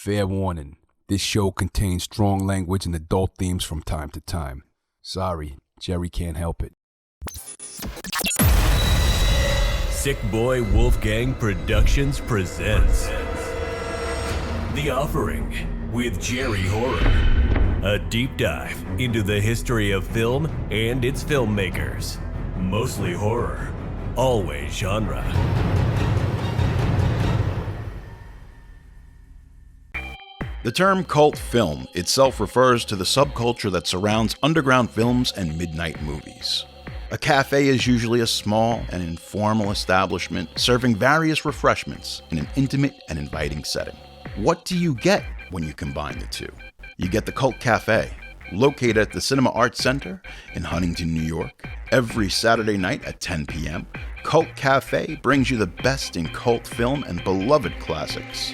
Fair warning, this show contains strong language and adult themes from time to time. Sorry, Jerry can't help it. Sick Boy Wolfgang Productions presents The Offering with Jerry Horror. A deep dive into the history of film and its filmmakers. Mostly horror, always genre. The term cult film itself refers to the subculture that surrounds underground films and midnight movies. A cafe is usually a small and informal establishment serving various refreshments in an intimate and inviting setting. What do you get when you combine the two? You get the Cult Cafe, located at the Cinema Arts Center in Huntington, New York. Every Saturday night at 10 p.m., Cult Cafe brings you the best in cult film and beloved classics,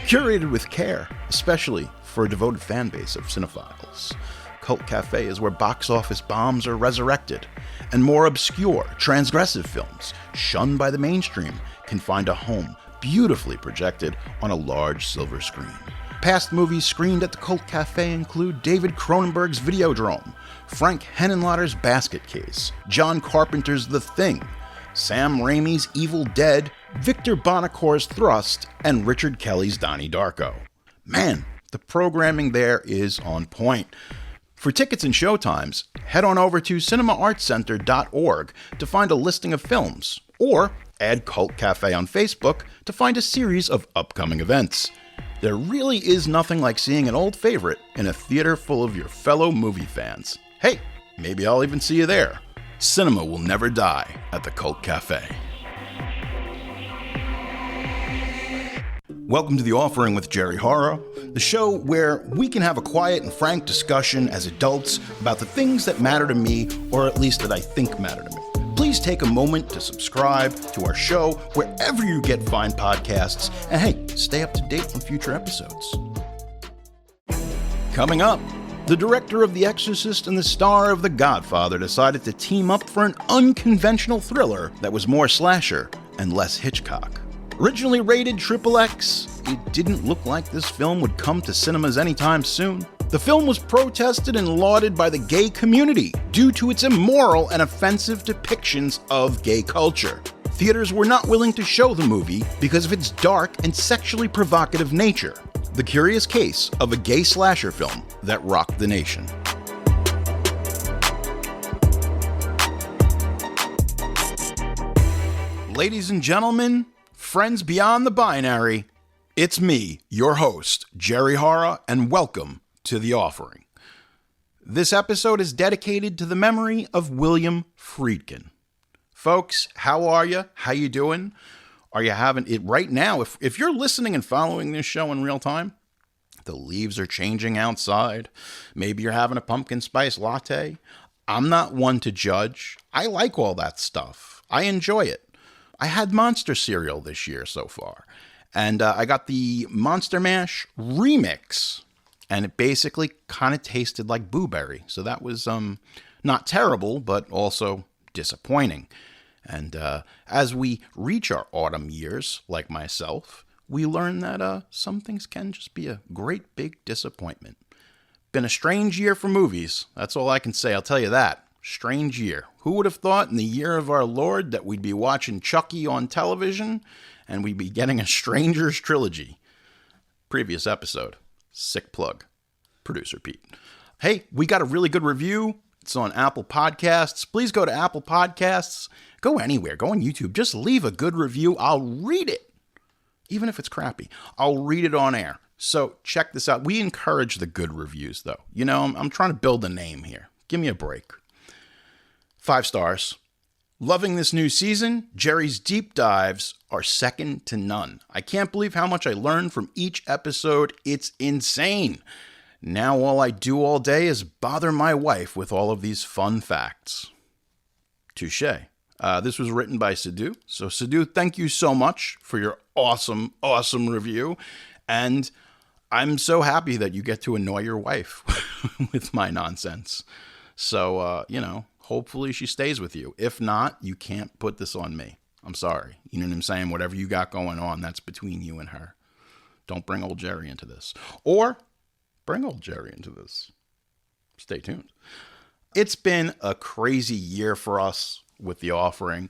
curated with care, especially for a devoted fan base of cinephiles. Cult Cafe is where box office bombs are resurrected, and more obscure, transgressive films, shunned by the mainstream, can find a home beautifully projected on a large silver screen. Past movies screened at the Cult Cafe include David Cronenberg's Videodrome, Frank Henenlotter's Basket Case, John Carpenter's The Thing, Sam Raimi's Evil Dead, Victor Bonacor's Thrust, and Richard Kelly's Donnie Darko. Man, the programming there is on point. For tickets and showtimes, head on over to cinemaartscenter.org to find a listing of films, or add Cult Cafe on Facebook to find a series of upcoming events. There really is nothing like seeing an old favorite in a theater full of your fellow movie fans. Hey, maybe I'll even see you there. Cinema will never die at the Cult Cafe. Welcome to The Offering with Jerry Horror, the show where we can have a quiet and frank discussion as adults about the things that matter to me, or at least that I think matter to me. Please take a moment to subscribe to our show wherever you get fine podcasts, and hey, stay up to date on future episodes. Coming up, the director of The Exorcist and the star of The Godfather decided to team up for an unconventional thriller that was more slasher and less Hitchcock. Originally rated XXX, it didn't look like this film would come to cinemas anytime soon. The film was protested and lauded by the gay community due to its immoral and offensive depictions of gay culture. Theaters were not willing to show the movie because of its dark and sexually provocative nature. The curious case of a gay slasher film that rocked the nation. Ladies and gentlemen, friends beyond the binary, it's me, your host, Jerry Horror, and welcome to The Offering. This episode is dedicated to the memory of William Friedkin. Folks, how are you? How you doing? Are you having it right now? If you're listening and following this show in real time, the leaves are changing outside. Maybe you're having a pumpkin spice latte. I'm not one to judge. I like all that stuff. I enjoy it. I had Monster cereal this year so far, and I got the Monster Mash remix, and it basically kind of tasted like blueberry. So that was not terrible, but also disappointing. And as we reach our autumn years, like myself, we learn that some things can just be a great big disappointment. Been a strange year for movies. That's all I can say. I'll tell you that. Strange year. Who would have thought in the year of our Lord that we'd be watching Chucky on television and we'd be getting a Strangers trilogy? Previous episode. Sick plug. Producer Pete. Hey, we got a really good review. It's on Apple Podcasts. Please go to Apple Podcasts. Go anywhere. Go on YouTube. Just leave a good review. I'll read it. Even if it's crappy. I'll read it on air. So check this out. We encourage the good reviews, though. You know, I'm trying to build a name here. Give me a break. 5 stars. Loving this new season. Jerry's deep dives are second to none. I can't believe how much I learned from each episode. It's insane. Now all I do all day is bother my wife with all of these fun facts. Touche. This was written by Sidhu. So Sidhu, thank you so much for your awesome review. And I'm so happy that you get to annoy your wife with my nonsense. So, hopefully she stays with you. If not, you can't put this on me. I'm sorry. You know what I'm saying? Whatever you got going on, that's between you and her. Don't bring old Jerry into this. Or bring old Jerry into this. Stay tuned. It's been a crazy year for us with The Offering.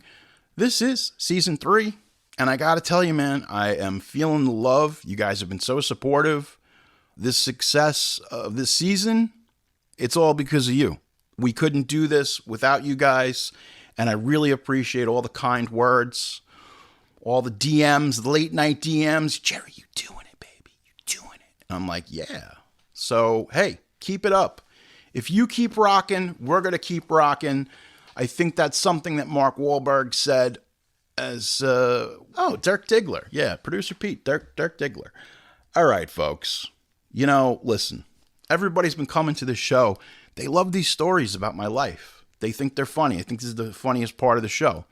This is season 3. And I got to tell you, man, I am feeling the love. You guys have been so supportive. This success of this season, it's all because of you. We couldn't do this without you guys. And I really appreciate all the kind words, all the DMs, the late night DMs. Jerry, you doing it, baby. You doing it. And I'm like, yeah. So, hey, keep it up. If you keep rocking, we're going to keep rocking. I think that's something that Mark Wahlberg said as, Dirk Diggler. Yeah, producer Pete, Dirk Diggler. All right, folks. Listen, everybody's been coming to the show. They love these stories about my life. They think they're funny. I think this is the funniest part of the show.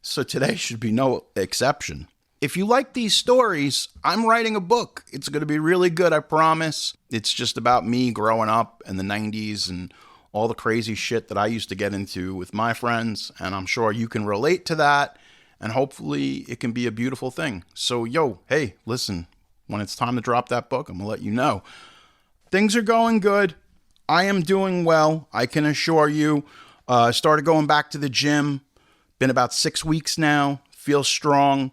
So today should be no exception. If you like these stories, I'm writing a book. It's going to be really good, I promise. It's just about me growing up in the 90s and all the crazy shit that I used to get into with my friends. And I'm sure you can relate to that. And hopefully it can be a beautiful thing. So, hey, listen, when it's time to drop that book, I'm going to let you know. Things are going good. I am doing well, I can assure you. Started going back to the gym. Been about 6 weeks now. Feel strong.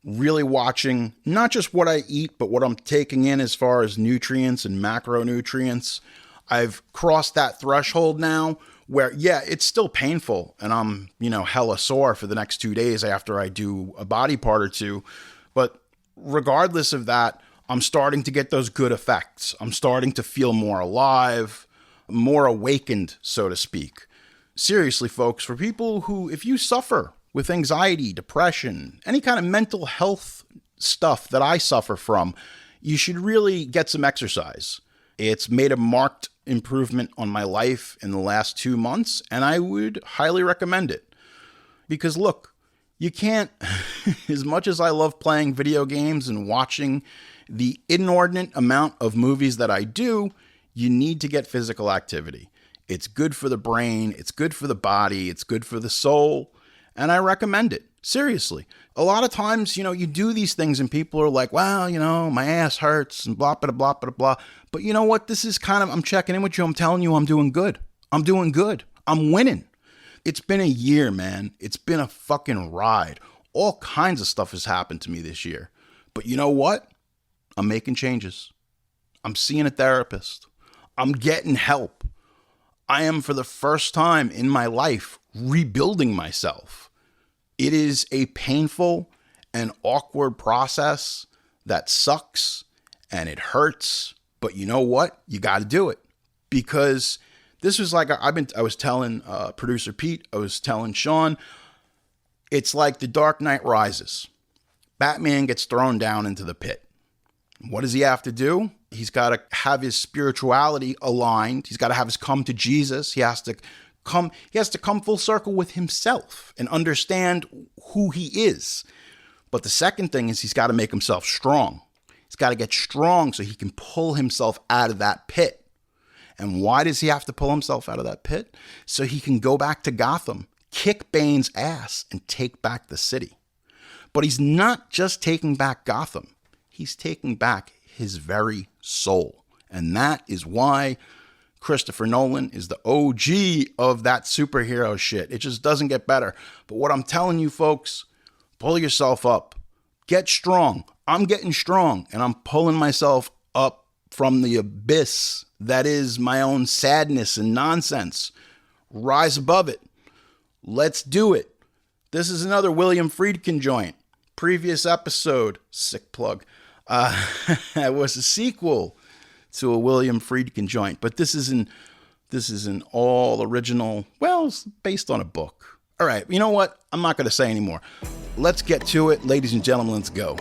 Really watching not just what I eat, but what I'm taking in as far as nutrients and macronutrients. I've crossed that threshold now where, it's still painful. And I'm, hella sore for the next 2 days after I do a body part or two. But regardless of that, I'm starting to get those good effects. I'm starting to feel more alive, more awakened, so to speak. Seriously, folks, for people who, if you suffer with anxiety, depression, any kind of mental health stuff that I suffer from, you should really get some exercise. It's made a marked improvement on my life in the last 2 months, and I would highly recommend it. Because look, you can't, as much as I love playing video games and watching the inordinate amount of movies that I do, you need to get physical activity. It's good for the brain, it's good for the body, it's good for the soul, and I recommend it. Seriously. A lot of times, you do these things and people are like, well, my ass hurts and blah, blah, blah, blah, blah. But you know what? This is I'm checking in with you. I'm telling you, I'm doing good. I'm doing good. I'm winning. It's been a year, man. It's been a fucking ride. All kinds of stuff has happened to me this year. But you know what? I'm making changes. I'm seeing a therapist. I'm getting help. I am, for the first time in my life, rebuilding myself. It is a painful and awkward process that sucks and it hurts. But you know what? You got to do it. Because this was like, I was telling producer Pete, I was telling Sean, it's like The Dark Knight Rises. Batman gets thrown down into the pit. What does he have to do? He's got to have his spirituality aligned. He's got to have his come to Jesus. He has to come full circle with himself and understand who he is. But the second thing is he's got to make himself strong. He's got to get strong so he can pull himself out of that pit. And why does he have to pull himself out of that pit? So he can go back to Gotham, kick Bane's ass, and take back the city. But he's not just taking back Gotham. He's taking back his very soul. And that is why Christopher Nolan is the OG of that superhero shit. It just doesn't get better. But what I'm telling you, folks, pull yourself up. Get strong. I'm getting strong, and I'm pulling myself up from the abyss that is my own sadness and nonsense. Rise above it. Let's do it. This is another William Friedkin joint. Previous episode, sick plug, it was a sequel to a William Friedkin joint, but this is an all original. Well, it's based on a book. All right, you know what? I'm not going to say anymore. Let's get to it, ladies and gentlemen. Let's go.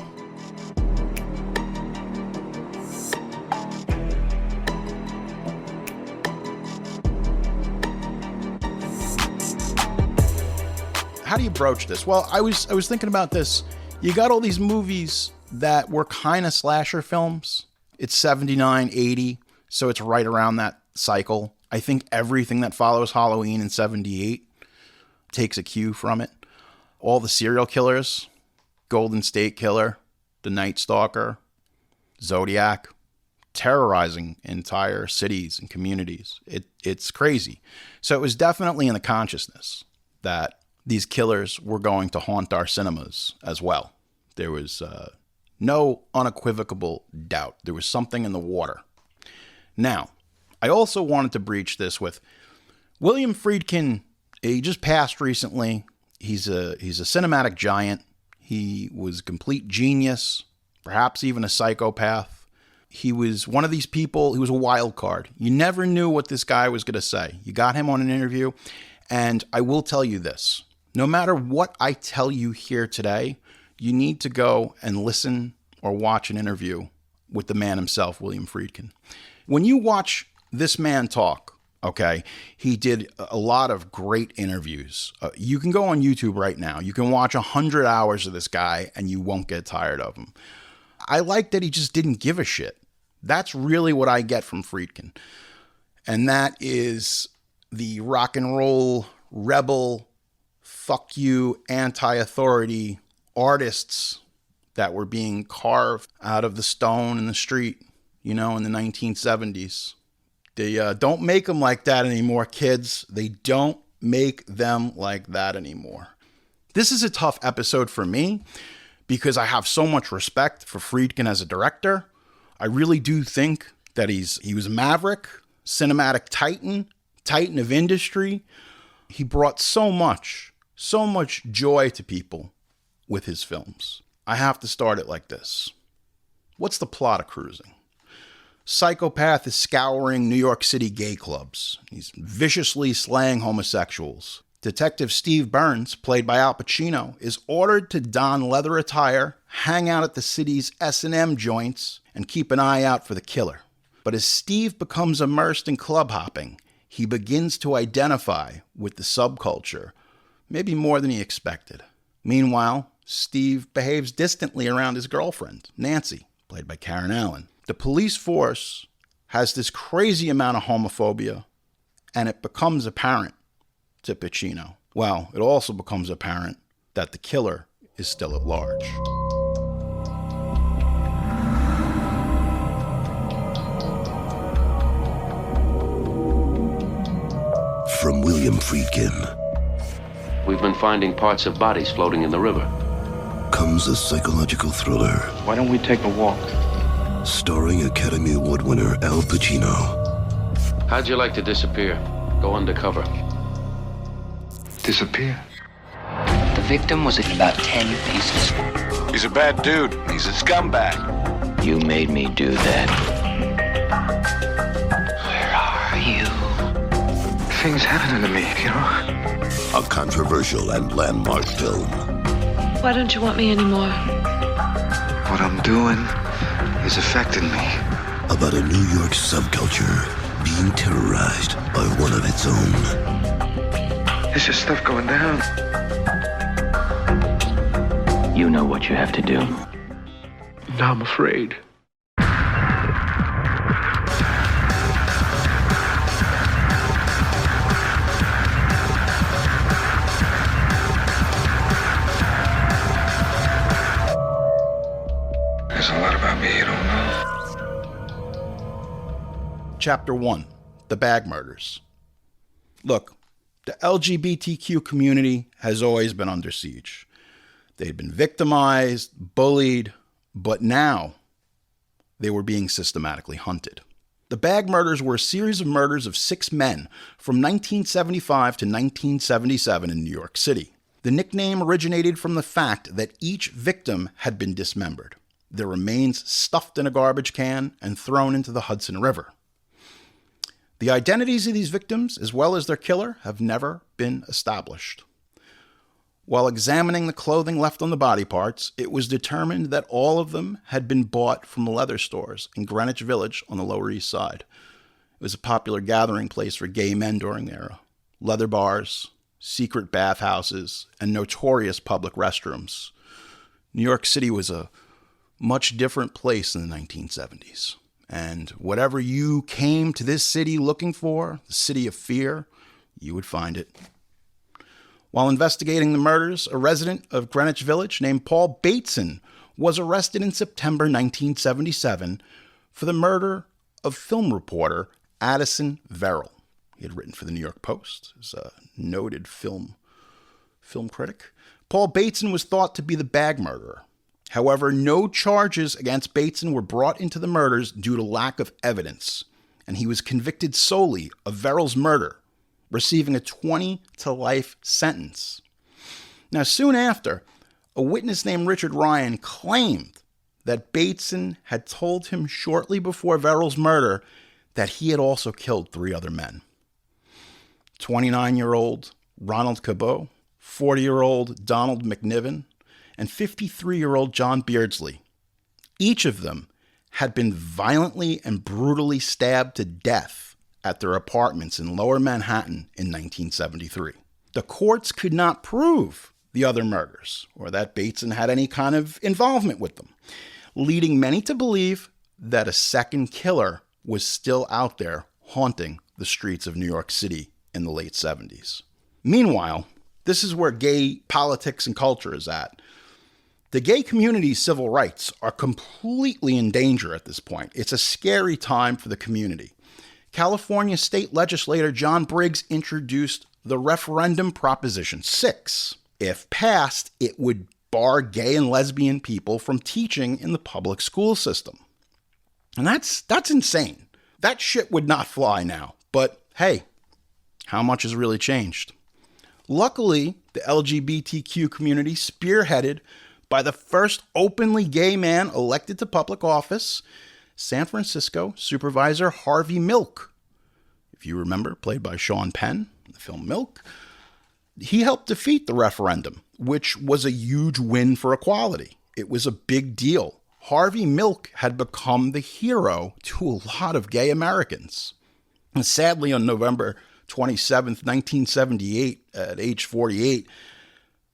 How do you broach this? Well, I was thinking about this. You got all these movies that were kind of slasher films. It's 79, 80, so it's right around that cycle. I think everything that follows Halloween in 78 takes a cue from it. All the serial killers, Golden State Killer, The Night Stalker, Zodiac, terrorizing entire cities and communities. It's crazy. So it was definitely in the consciousness that these killers were going to haunt our cinemas as well. There was no unequivocal doubt. There was something in the water. Now, I also wanted to breach this with William Friedkin. He just passed recently. He's a cinematic giant. He was a complete genius, perhaps even a psychopath. He was one of these people, he was a wild card. You never knew what this guy was going to say. You got him on an interview, and I will tell you this. No matter what I tell you here today, you need to go and listen or watch an interview with the man himself, William Friedkin. When you watch this man talk, okay, he did a lot of great interviews. You can go on YouTube right now. You can watch 100 hours of this guy, and you won't get tired of him. I like that he just didn't give a shit. That's really what I get from Friedkin. And that is the rock and roll, rebel, fuck you, anti-authority artists that were being carved out of the stone in the street, in the 1970s. They don't make them like that anymore, kids. They don't make them like that anymore. This is a tough episode for me because I have so much respect for Friedkin as a director. I really do think that he was a maverick, cinematic titan of industry. He brought so much joy to people with his films. I have to start it like this. What's the plot of Cruising? Psychopath is scouring New York City gay clubs. He's viciously slaying homosexuals. Detective Steve Burns, played by Al Pacino, is ordered to don leather attire, hang out at the city's S&M joints, and keep an eye out for the killer. But as Steve becomes immersed in club hopping, he begins to identify with the subculture, maybe more than he expected. Meanwhile, Steve behaves distantly around his girlfriend, Nancy, played by Karen Allen. The police force has this crazy amount of homophobia, and it becomes apparent to Pacino. Well, it also becomes apparent that the killer is still at large. From William Friedkin We've been finding parts of bodies floating in the river. comes a psychological thriller Why don't we take a walk? starring Academy Award winner Al Pacino. How'd you like to disappear? Go undercover. Disappear? The victim was in about 10 pieces. He's a bad dude. He's a scumbag. You made me do that. Where are you? Things happening to me, A controversial and landmark film. Why don't you want me anymore? What I'm doing is affecting me. About a New York subculture being terrorized by one of its own. There's just stuff going down. You know what you have to do. Now I'm afraid. There's a lot about me you don't know. Chapter 1, The Bag Murders. Look, the LGBTQ community has always been under siege. They'd been victimized, bullied, but now they were being systematically hunted. The Bag Murders were a series of murders of 6 men from 1975 to 1977 in New York City. The nickname originated from the fact that each victim had been dismembered, their remains stuffed in a garbage can and thrown into the Hudson River. The identities of these victims, as well as their killer, have never been established. While examining the clothing left on the body parts, it was determined that all of them had been bought from leather stores in Greenwich Village on the Lower East Side. It was a popular gathering place for gay men during the era. Leather bars, secret bathhouses, and notorious public restrooms. New York City was a much different place in the 1970s. And whatever you came to this city looking for, the city of fear, you would find it. While investigating the murders, a resident of Greenwich Village named Paul Bateson was arrested in September 1977 for the murder of film reporter Addison Verrill. He had written for the New York Post. He was a noted film critic. Paul Bateson was thought to be the bag murderer. However, no charges against Bateson were brought into the murders due to lack of evidence, and he was convicted solely of Verrill's murder, receiving a 20 to life sentence. Now, soon after, a witness named Richard Ryan claimed that Bateson had told him shortly before Verrill's murder that he had also killed 3 other men. 29-year-old Ronald Cabot, 40-year-old Donald McNiven, and 53-year-old John Beardsley. Each of them had been violently and brutally stabbed to death at their apartments in Lower Manhattan in 1973. The courts could not prove the other murders or that Bateson had any kind of involvement with them, leading many to believe that a second killer was still out there haunting the streets of New York City in the late 70s. Meanwhile, this is where gay politics and culture is at. The gay community's civil rights are completely in danger at this point. It's a scary time for the community. California state legislator John Briggs introduced the referendum Proposition 6. If passed, it would bar gay and lesbian people from teaching in the public school system. And that's insane. That shit would not fly now. But hey, how much has really changed? Luckily, the LGBTQ community, spearheaded by the first openly gay man elected to public office, San Francisco Supervisor Harvey Milk. If you remember, played by Sean Penn in the film Milk, he helped defeat the referendum, which was a huge win for equality. It was a big deal. Harvey Milk had become the hero to a lot of gay Americans. And sadly, on November 27th, 1978, at age 48,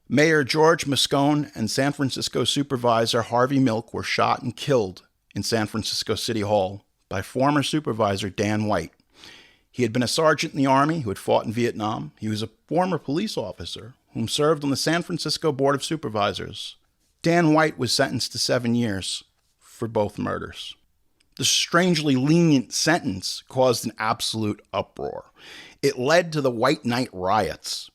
Mayor George Moscone and San Francisco Supervisor Harvey Milk were shot and killed in San Francisco City Hall by former Supervisor Dan White. He had been a sergeant in the Army who had fought in Vietnam. He was a former police officer whom served on the San Francisco Board of Supervisors. Dan White was sentenced to 7 years for both murders. The strangely lenient sentence caused an absolute uproar. It led to the White Night riots.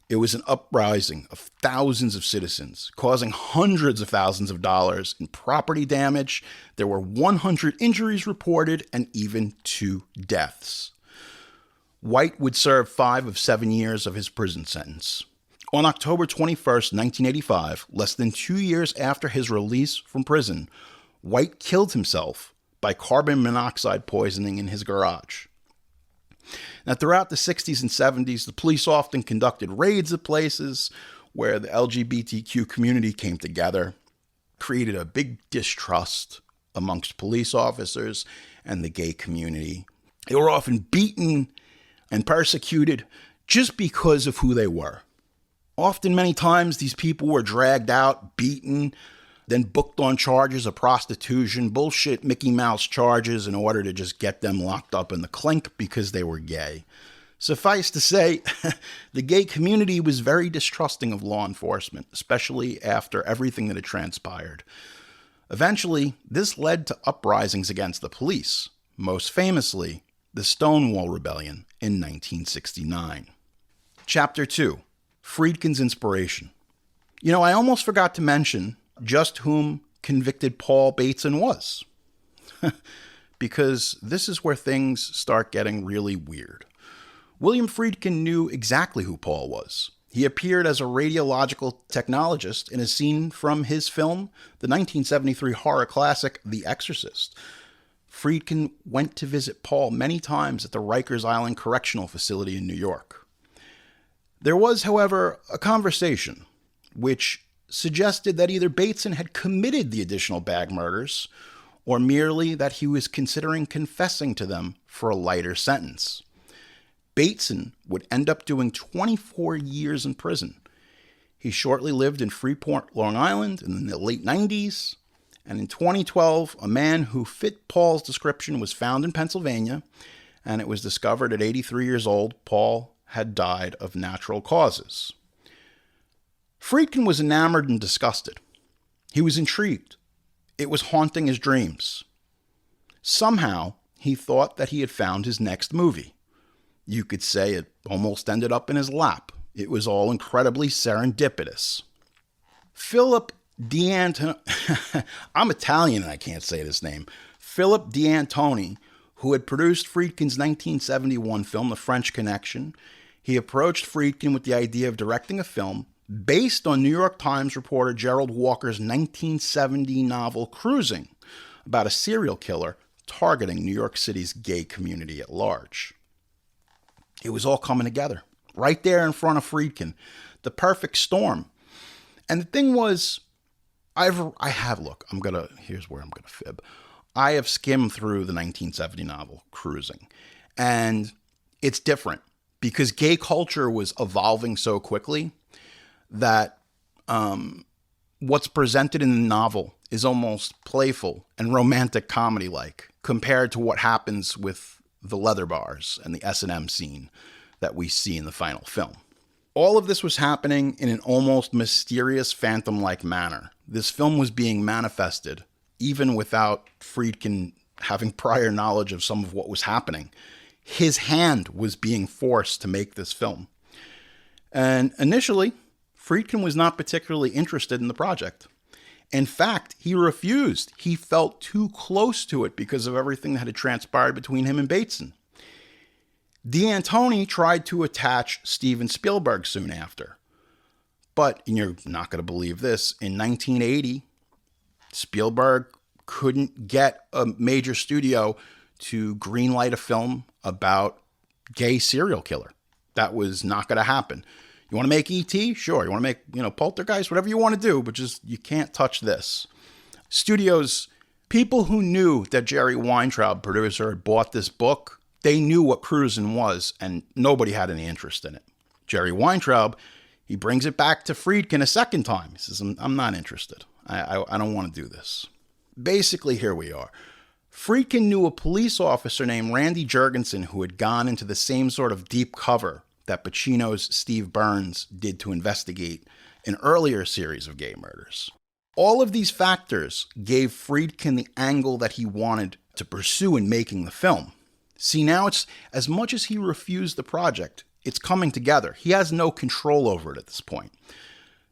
It was an uprising of thousands of citizens, causing hundreds of thousands of dollars in property damage. There were 100 injuries reported and even 2 deaths. White would serve 5 of 7 years of his prison sentence. On October 21st, 1985, less than 2 years after his release from prison, White killed himself by carbon monoxide poisoning in his garage. Now, throughout the 60s and 70s, the police often conducted raids at places where the LGBTQ community came together, created a big distrust amongst police officers and the gay community. They were often beaten and persecuted just because of who they were. Often, many times, these people were dragged out, beaten, then booked on charges of prostitution, bullshit Mickey Mouse charges in order to just get them locked up in the clink because they were gay. Suffice to say, the gay community was very distrusting of law enforcement, especially after everything that had transpired. Eventually, this led to uprisings against the police, most famously, the Stonewall Rebellion in 1969. Chapter 2, Friedkin's Inspiration. You know, I almost forgot to mention just whom convicted Paul Bateson was. Because this is where things start getting really weird. William Friedkin knew exactly who Paul was. He appeared as a radiological technologist in a scene from his film, the 1973 horror classic, The Exorcist. Friedkin went to visit Paul many times at the Rikers Island Correctional Facility in New York. There was, however, a conversation which suggested that either Bateson had committed the additional bag murders or merely that he was considering confessing to them for a lighter sentence. Bateson would end up doing 24 years in prison. He shortly lived in Freeport, Long Island in the late 90s, and in 2012, a man who fit Paul's description was found in Pennsylvania, and it was discovered at 83 years old, Paul had died of natural causes. Friedkin was enamored and disgusted. He was intrigued. It was haunting his dreams. Somehow, he thought that he had found his next movie. You could say it almost ended up in his lap. It was all incredibly serendipitous. Philip D'Antoni, I'm Italian and I can't say this name. Philip D'Antoni, who had produced Friedkin's 1971 film, The French Connection, he approached Friedkin with the idea of directing a film based on New York Times reporter Gerald Walker's 1970 novel Cruising, about a serial killer targeting New York City's gay community at large. It was all coming together, right there in front of Friedkin, the perfect storm. And the thing was, here's where I'm gonna fib. I have skimmed through the 1970 novel Cruising, and it's different because gay culture was evolving so quickly that what's presented in the novel is almost playful and romantic comedy-like compared to what happens with the leather bars and the S&M scene that we see in the final film. All of this was happening in an almost mysterious phantom-like manner. This film was being manifested even without Friedkin having prior knowledge of some of what was happening. His hand was being forced to make this film. And initially, Friedkin was not particularly interested in the project. In fact, he refused. He felt too close to it because of everything that had transpired between him and Bateson. D'Antoni tried to attach Steven Spielberg soon after. But, and you're not going to believe this, in 1980, Spielberg couldn't get a major studio to greenlight a film about gay serial killer. That was not going to happen. You want to make E.T.? Sure. You want to make, Poltergeist? Whatever you want to do, but just, you can't touch this. Studios, people who knew that Jerry Weintraub, producer, had bought this book, they knew what Cruising was, and nobody had any interest in it. Jerry Weintraub, he brings it back to Friedkin a second time. He says, I'm not interested. I don't want to do this. Basically, here we are. Friedkin knew a police officer named Randy Jurgensen who had gone into the same sort of deep cover that Pacino's Steve Burns did to investigate an earlier series of gay murders. All of these factors gave Friedkin the angle that he wanted to pursue in making the film. See, now it's, as much as he refused the project, it's coming together. He has no control over it at this point.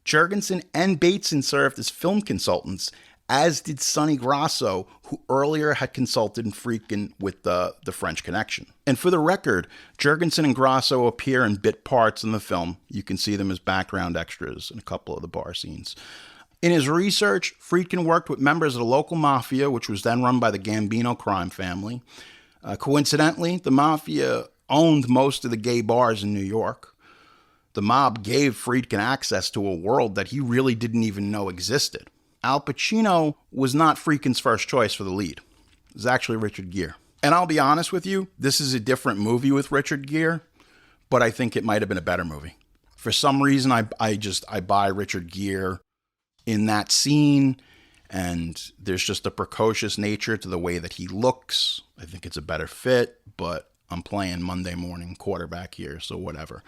Jurgensen and Bateson served as film consultants, as did Sonny Grasso, who earlier had consulted Friedkin with the French Connection. And for the record, Jurgensen and Grasso appear in bit parts in the film. You can see them as background extras in a couple of the bar scenes. In his research, Friedkin worked with members of the local mafia, which was then run by the Gambino crime family. Coincidentally, the mafia owned most of the gay bars in New York. The mob gave Friedkin access to a world that he really didn't even know existed. Al Pacino was not Friedkin's first choice for the lead. It was actually Richard Gere. And I'll be honest with you, this is a different movie with Richard Gere, but I think it might have been a better movie. For some reason, I buy Richard Gere in that scene, and there's just a precocious nature to the way that he looks. I think it's a better fit, but I'm playing Monday morning quarterback here, so whatever.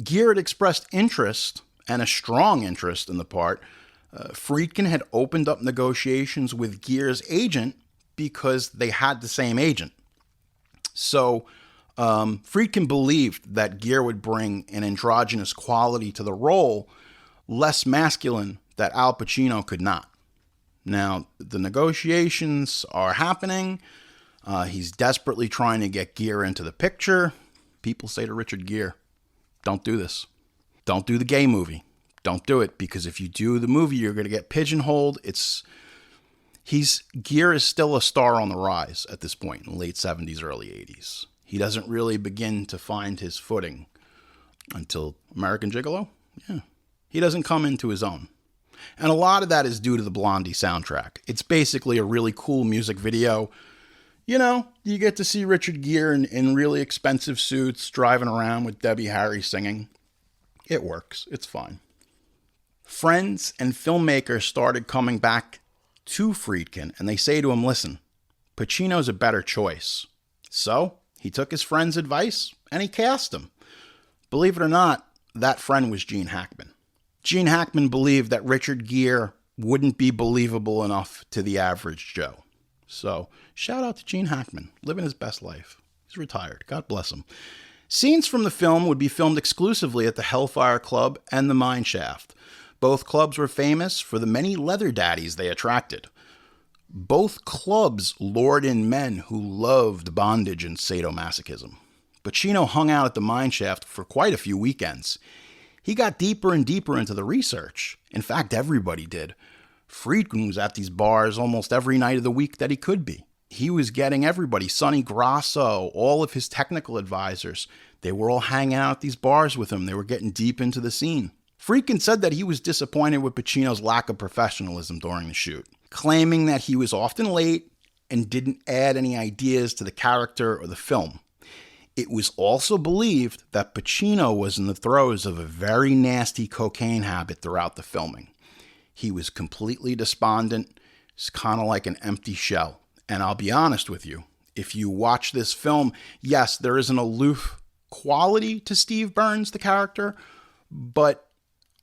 Gere had expressed interest, and a strong interest in the part. Friedkin had opened up negotiations with Gere's agent because they had the same agent. So Friedkin believed that Gere would bring an androgynous quality to the role, less masculine, that Al Pacino could not. Now, the negotiations are happening. He's desperately trying to get Gere into the picture. People say to Richard Gere, don't do this. Don't do the gay movie. Don't do it, because if you do the movie, you're going to get pigeonholed. Gere is still a star on the rise at this point in the late 70s, early 80s. He doesn't really begin to find his footing until American Gigolo. Yeah. He doesn't come into his own. And a lot of that is due to the Blondie soundtrack. It's basically a really cool music video. You know, you get to see Richard Gere in really expensive suits, driving around with Debbie Harry singing. It works. It's fine. Friends and filmmakers started coming back to Friedkin, and they say to him, listen, Pacino's a better choice. So he took his friend's advice, and he cast him. Believe it or not, that friend was Gene Hackman. Gene Hackman believed that Richard Gere wouldn't be believable enough to the average Joe. So, shout out to Gene Hackman, living his best life. He's retired. God bless him. Scenes from the film would be filmed exclusively at the Hellfire Club and the Mine Shaft. Both clubs were famous for the many leather daddies they attracted. Both clubs lured in men who loved bondage and sadomasochism. Pacino hung out at the Mine Shaft for quite a few weekends. He got deeper and deeper into the research. In fact, everybody did. Friedkin was at these bars almost every night of the week that he could be. He was getting everybody, Sonny Grasso, all of his technical advisors. They were all hanging out at these bars with him. They were getting deep into the scene. Friedkin said that he was disappointed with Pacino's lack of professionalism during the shoot, claiming that he was often late and didn't add any ideas to the character or the film. It was also believed that Pacino was in the throes of a very nasty cocaine habit throughout the filming. He was completely despondent. It's kind of like an empty shell. And I'll be honest with you, if you watch this film, yes, there is an aloof quality to Steve Burns, the character, but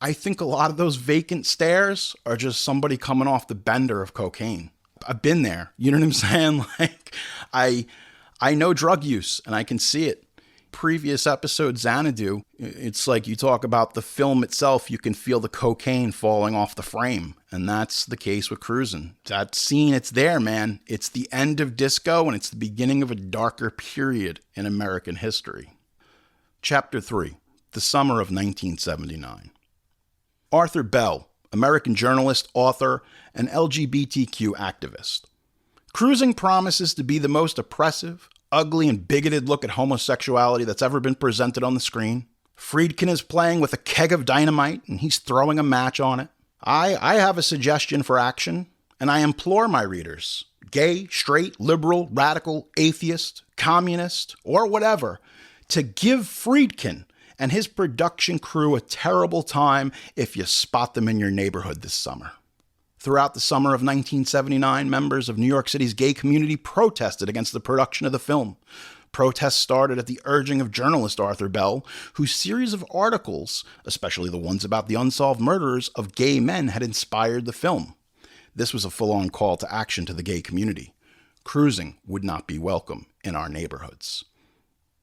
I think a lot of those vacant stares are just somebody coming off the bender of cocaine. I've been there. You know what I'm saying? Like, I know drug use, and I can see it. Previous episode, Xanadu, it's like you talk about the film itself, you can feel the cocaine falling off the frame. And that's the case with Cruising. That scene, it's there, man. It's the end of disco, and it's the beginning of a darker period in American history. Chapter 3, the summer of 1979. Arthur Bell, American journalist, author, and LGBTQ activist. Cruising promises to be the most oppressive, ugly, and bigoted look at homosexuality that's ever been presented on the screen. Friedkin is playing with a keg of dynamite, and he's throwing a match on it. I have a suggestion for action, and I implore my readers, gay, straight, liberal, radical, atheist, communist, or whatever, to give Friedkin and his production crew a terrible time if you spot them in your neighborhood this summer. Throughout the summer of 1979, members of New York City's gay community protested against the production of the film. Protests started at the urging of journalist Arthur Bell, whose series of articles, especially the ones about the unsolved murders of gay men, had inspired the film. This was a full-on call to action to the gay community. Cruising would not be welcome in our neighborhoods.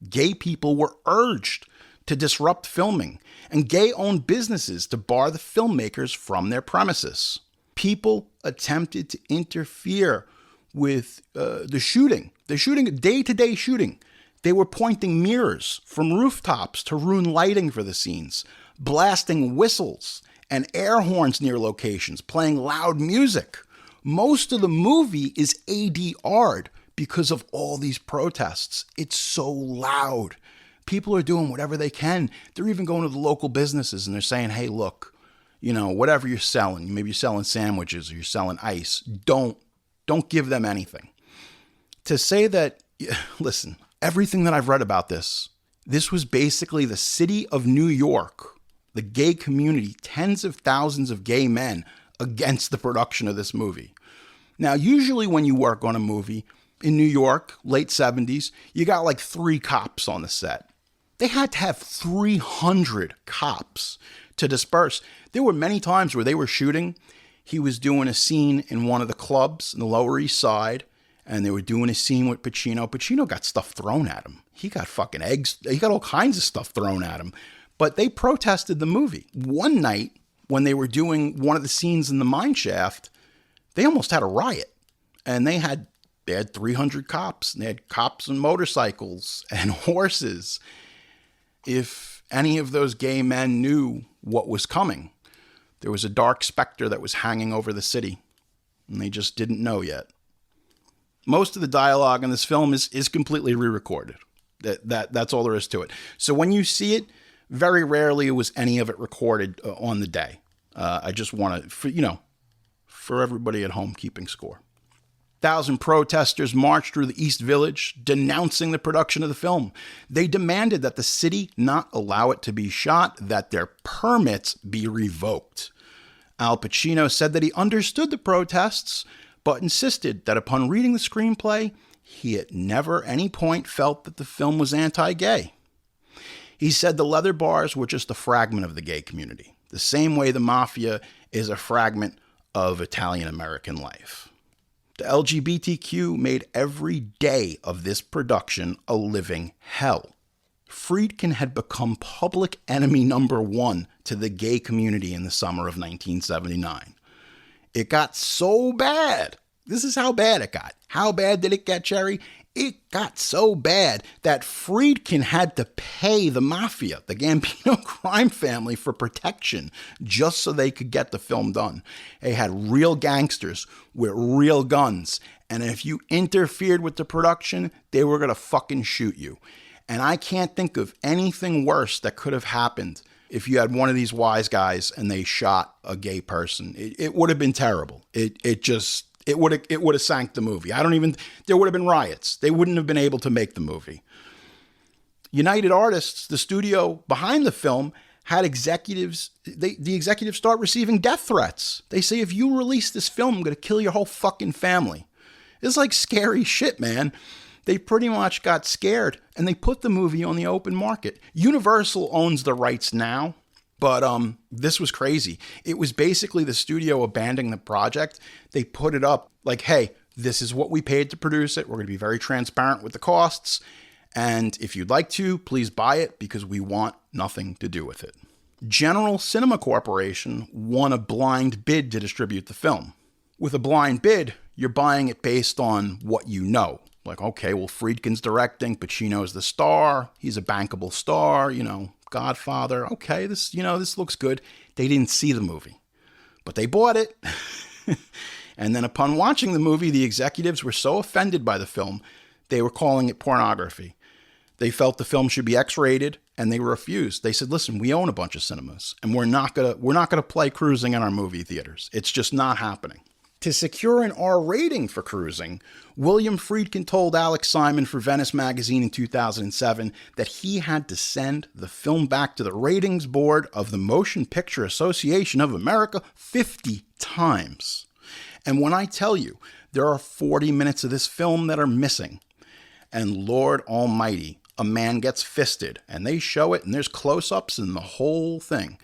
Gay people were urged to disrupt filming, and gay-owned businesses to bar the filmmakers from their premises. People attempted to interfere with the shooting, day-to-day shooting. They were pointing mirrors from rooftops to ruin lighting for the scenes, blasting whistles and air horns near locations, playing loud music. Most of the movie is ADR'd because of all these protests. It's so loud. People are doing whatever they can. They're even going to the local businesses and they're saying, hey, look, you know, whatever you're selling, maybe you're selling sandwiches or you're selling ice, don't give them anything. To say that, listen, everything that I've read about this was basically the city of New York, the gay community, tens of thousands of gay men against the production of this movie. Now, usually when you work on a movie in New York, late 70s, you got like 3 cops on the set. They had to have 300 cops to disperse. There were many times where they were shooting. He was doing a scene in one of the clubs in the Lower East Side, and they were doing a scene with Pacino. Pacino got stuff thrown at him. He got fucking eggs. He got all kinds of stuff thrown at him. But they protested the movie. One night, when they were doing one of the scenes in the mine shaft, they almost had a riot. And they had 300 cops. And they had cops and motorcycles and horses. If any of those gay men knew what was coming, there was a dark specter that was hanging over the city, and they just didn't know yet. Most of the dialogue in this film is completely re-recorded. That's all there is to it. So when you see it, very rarely was any of it recorded on the day. I just want to, for everybody at home keeping score. 1,000 protesters marched through the East Village, denouncing the production of the film. They demanded that the city not allow it to be shot, that their permits be revoked. Al Pacino said that he understood the protests, but insisted that upon reading the screenplay, he at never any point felt that the film was anti-gay. He said the leather bars were just a fragment of the gay community, the same way the mafia is a fragment of Italian-American life. The LGBTQ made every day of this production a living hell. Friedkin had become public enemy number one to the gay community in the summer of 1979. It got so bad. This is how bad it got. How bad did it get, Jerry? It got so bad that Friedkin had to pay the mafia, the Gambino crime family, for protection just so they could get the film done. They had real gangsters with real guns, and if you interfered with the production, they were going to fucking shoot you. And I can't think of anything worse that could have happened if you had one of these wise guys and they shot a gay person. It would have been terrible. It would have sank the movie. There would have been riots. They wouldn't have been able to make the movie. United Artists, the studio behind the film, had executives, the executives start receiving death threats. They say, if you release this film, I'm going to kill your whole fucking family. It's like scary shit, man. They pretty much got scared and they put the movie on the open market. Universal owns the rights now. But this was crazy. It was basically the studio abandoning the project. They put it up like, hey, this is what we paid to produce it. We're going to be very transparent with the costs. And if you'd like to, please buy it because we want nothing to do with it. General Cinema Corporation won a blind bid to distribute the film. With a blind bid, you're buying it based on what you know. Like, okay, well, Friedkin's directing, Pacino's the star. He's a bankable star, Godfather. Okay, this looks good. They didn't see the movie, but they bought it. And then upon watching the movie, the executives were so offended by the film, they were calling it pornography. They felt the film should be X-rated, and they refused. They said, listen, we own a bunch of cinemas, and we're not gonna play Cruising in our movie theaters. It's just not happening. To secure an R rating for Cruising, William Friedkin told Alex Simon for Venice magazine in 2007 that he had to send the film back to the ratings board of the Motion Picture Association of America 50 times. And when I tell you, there are 40 minutes of this film that are missing, and Lord Almighty, a man gets fisted, and they show it, and there's close-ups and the whole thing.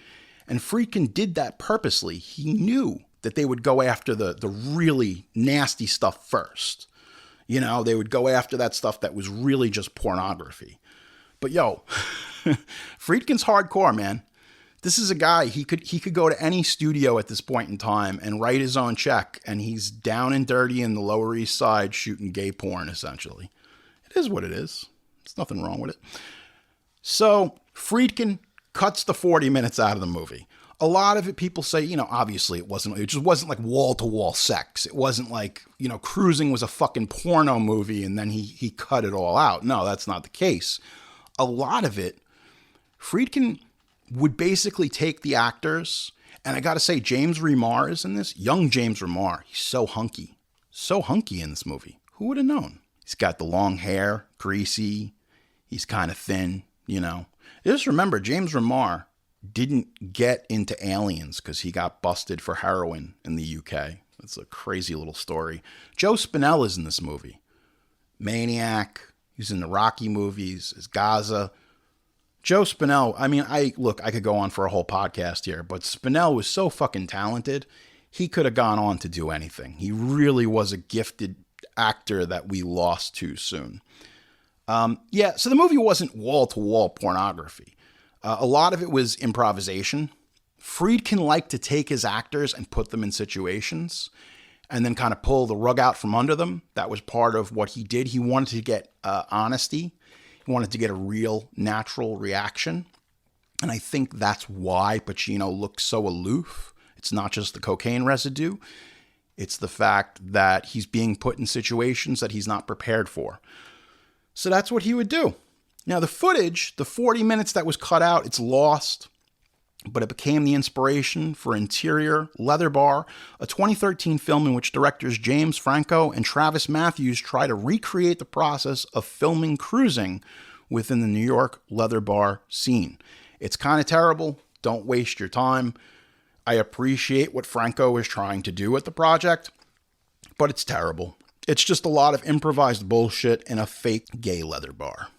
And Friedkin did that purposely. He knew that they would go after the really nasty stuff first. They would go after that stuff that was really just pornography. But Friedkin's hardcore, man. This is a guy, he could go to any studio at this point in time and write his own check, and he's down and dirty in the Lower East Side shooting gay porn, essentially. It is what it is. There's nothing wrong with it. So Friedkin cuts the 40 minutes out of the movie. A lot of it, people say, obviously it just wasn't like wall-to-wall sex. It wasn't like, Cruising was a fucking porno movie and then he cut it all out. No, that's not the case. A lot of it, Friedkin would basically take the actors, and I gotta say, James Remar is in this. Young James Remar, he's so hunky in this movie. Who would have known? He's got the long hair, greasy, he's kind of thin, Just remember, James Remar didn't get into Aliens because he got busted for heroin in the UK. It's a crazy little story. Joe Spinell is in this movie. Maniac. He's in the Rocky movies. Is Gaza. Joe Spinell, I could go on for a whole podcast here, but Spinell was so fucking talented. He could have gone on to do anything. He really was a gifted actor that we lost too soon. So the movie wasn't wall-to-wall pornography. A lot of it was improvisation. Friedkin liked to take his actors and put them in situations and then kind of pull the rug out from under them. That was part of what he did. He wanted to get honesty. He wanted to get a real natural reaction. And I think that's why Pacino looks so aloof. It's not just the cocaine residue. It's the fact that he's being put in situations that he's not prepared for. So that's what he would do. Now, the footage, the 40 minutes that was cut out, it's lost, but it became the inspiration for Interior Leather Bar, a 2013 film in which directors James Franco and Travis Matthews try to recreate the process of filming Cruising within the New York leather bar scene. It's kind of terrible. Don't waste your time. I appreciate what Franco is trying to do with the project, but it's terrible. It's just a lot of improvised bullshit in a fake gay leather bar.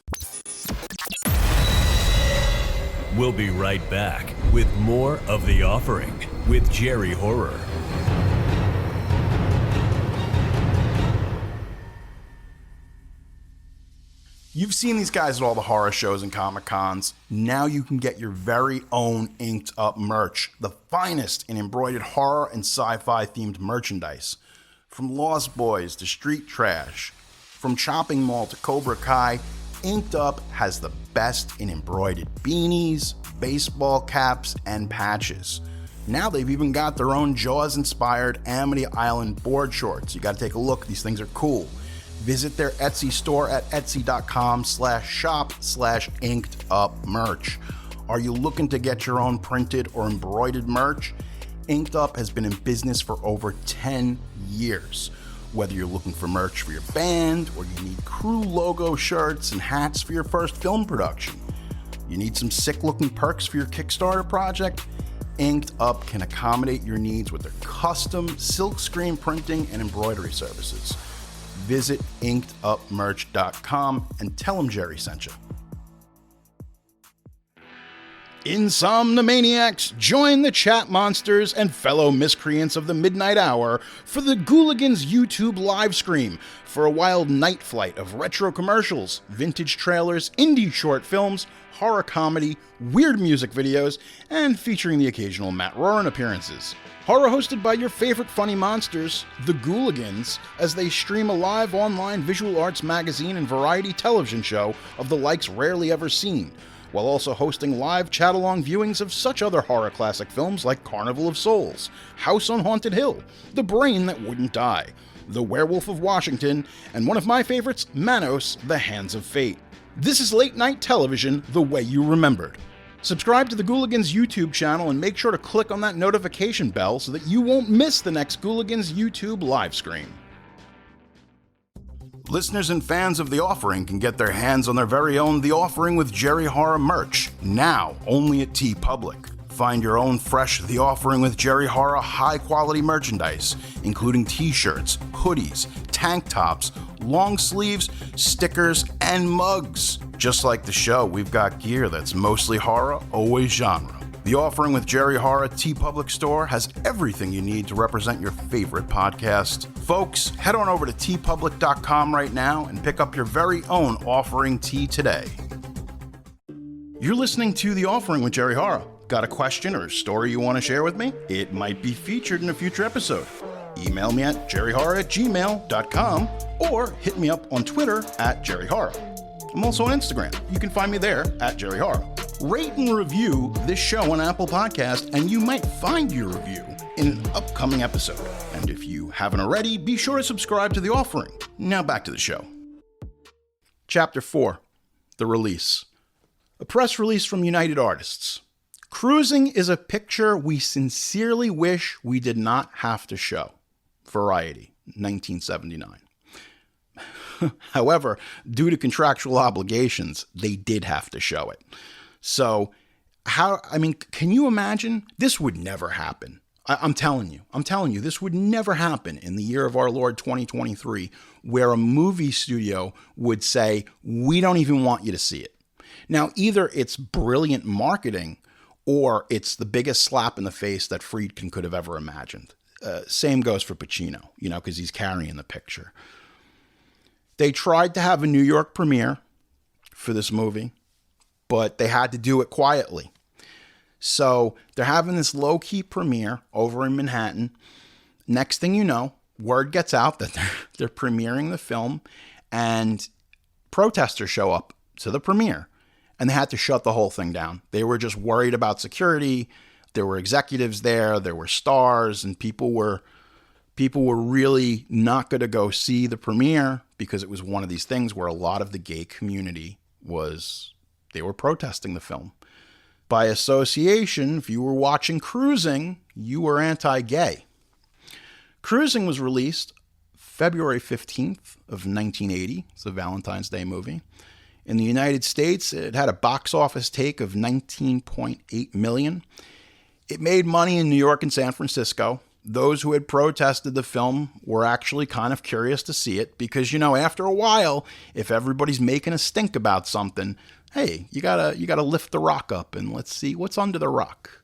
We'll be right back with more of The Offering with Jerry Horror. You've seen these guys at all the horror shows and Comic Cons. Now you can get your very own inked up merch, the finest in embroidered horror and sci-fi themed merchandise. From Lost Boys to Street Trash, from Chopping Mall to Cobra Kai, Inked Up has the best in embroidered beanies, baseball caps, and patches. Now they've even got their own Jaws-inspired Amity Island board shorts. You gotta take a look, these things are cool. Visit their Etsy store at etsy.com/shop/inkedupmerch. Are you looking to get your own printed or embroidered merch? Inked Up has been in business for over 10 years. Whether you're looking for merch for your band, or you need crew logo shirts and hats for your first film production, you need some sick-looking perks for your Kickstarter project, Inked Up can accommodate your needs with their custom silkscreen printing and embroidery services. Visit inkedupmerch.com and tell them Jerry sent you. Insomnomaniacs, join the chat monsters and fellow miscreants of the midnight hour for the Ghouligans YouTube live stream for a wild night flight of retro commercials, vintage trailers, indie short films, horror comedy, weird music videos, and featuring the occasional Matt Roran appearances. Horror hosted by your favorite funny monsters, the Ghouligans, as they stream a live online visual arts magazine and variety television show of the likes rarely ever seen, while also hosting live chat-along viewings of such other horror classic films like Carnival of Souls, House on Haunted Hill, The Brain That Wouldn't Die, The Werewolf of Washington, and one of my favorites, Manos, The Hands of Fate. This is late night television the way you remembered. Subscribe to the Ghouligans YouTube channel and make sure to click on that notification bell so that you won't miss the next Ghouligans YouTube live stream. Listeners and fans of The Offering can get their hands on their very own The Offering with Jerry Horror merch, now only at TeePublic. Find your own fresh The Offering with Jerry Horror high-quality merchandise, including t-shirts, hoodies, tank tops, long sleeves, stickers, and mugs. Just like the show, we've got gear that's mostly horror, always genre. The Offering with Jerry Horror TeePublic store has everything you need to represent your favorite podcast. Folks, head on over to teepublic.com right now and pick up your very own Offering tee today. You're listening to The Offering with Jerry Horror. Got a question or a story you want to share with me? It might be featured in a future episode. Email me at jerryhorror@gmail.com or hit me up on Twitter at jerryhorror. I'm also on Instagram. You can find me there at jerryhorror. Rate and review this show on Apple Podcast, and you might find your review in an upcoming episode. And if you haven't already, be sure to subscribe to The Offering. Now back to the show. Chapter 4, The Release. A press release from United Artists. Cruising is a picture we sincerely wish we did not have to show. Variety, 1979. However, due to contractual obligations, they did have to show it. So, can you imagine? This would never happen. I'm telling you, this would never happen in the year of our Lord 2023, where a movie studio would say, we don't even want you to see it. Now, either it's brilliant marketing or it's the biggest slap in the face that Friedkin could have ever imagined. Same goes for Pacino, because he's carrying the picture. They tried to have a New York premiere for this movie, but they had to do it quietly. So they're having this low-key premiere over in Manhattan. Next thing you know, word gets out that they're premiering the film, and protesters show up to the premiere, and they had to shut the whole thing down. They were just worried about security. There were executives there were stars, and people were really not going to go see the premiere because it was one of these things where a lot of the gay community they were protesting the film. By association, if you were watching Cruising, you were anti-gay. Cruising was released February 15th of 1980. It's a Valentine's Day movie. In the United States, it had a box office take of $19.8 million. It made money in New York and San Francisco. Those who had protested the film were actually kind of curious to see it because, after a while, if everybody's making a stink about something, hey, you gotta lift the rock up and let's see what's under the rock.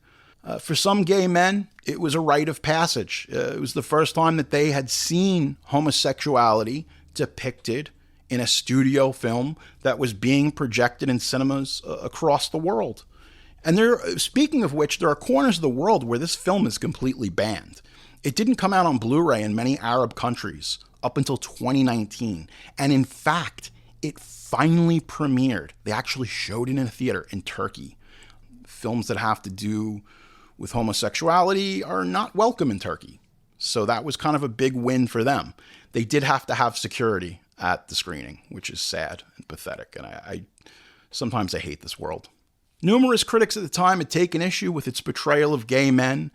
For some gay men, it was a rite of passage. It was the first time that they had seen homosexuality depicted in a studio film that was being projected in cinemas across the world. And speaking of which, there are corners of the world where this film is completely banned. It didn't come out on Blu-ray in many Arab countries up until 2019. And in fact, it finally premiered. They actually showed it in a theater in Turkey. Films that have to do with homosexuality are not welcome in Turkey. So that was kind of a big win for them. They did have to have security at the screening, which is sad and pathetic. And I sometimes I hate this world. Numerous critics at the time had taken issue with its portrayal of gay men.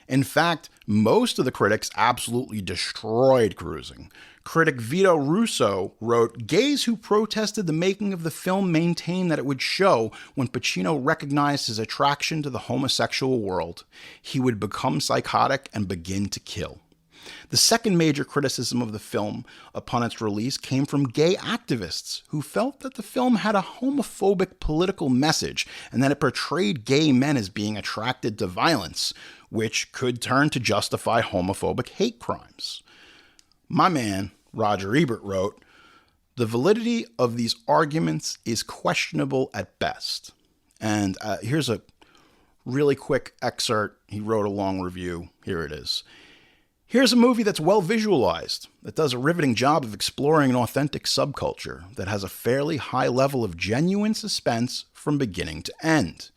In fact, most of the critics absolutely destroyed Cruising. Critic Vito Russo wrote, "Gays who protested the making of the film maintained that it would show when Pacino recognized his attraction to the homosexual world. He would become psychotic and begin to kill." The second major criticism of the film upon its release came from gay activists who felt that the film had a homophobic political message and that it portrayed gay men as being attracted to violence, which could turn to justify homophobic hate crimes. My man, Roger Ebert, wrote, "The validity of these arguments is questionable at best." And here's a really quick excerpt. He wrote a long review. Here it is. "Here's a movie that's well visualized, that does a riveting job of exploring an authentic subculture, that has a fairly high level of genuine suspense from beginning to end.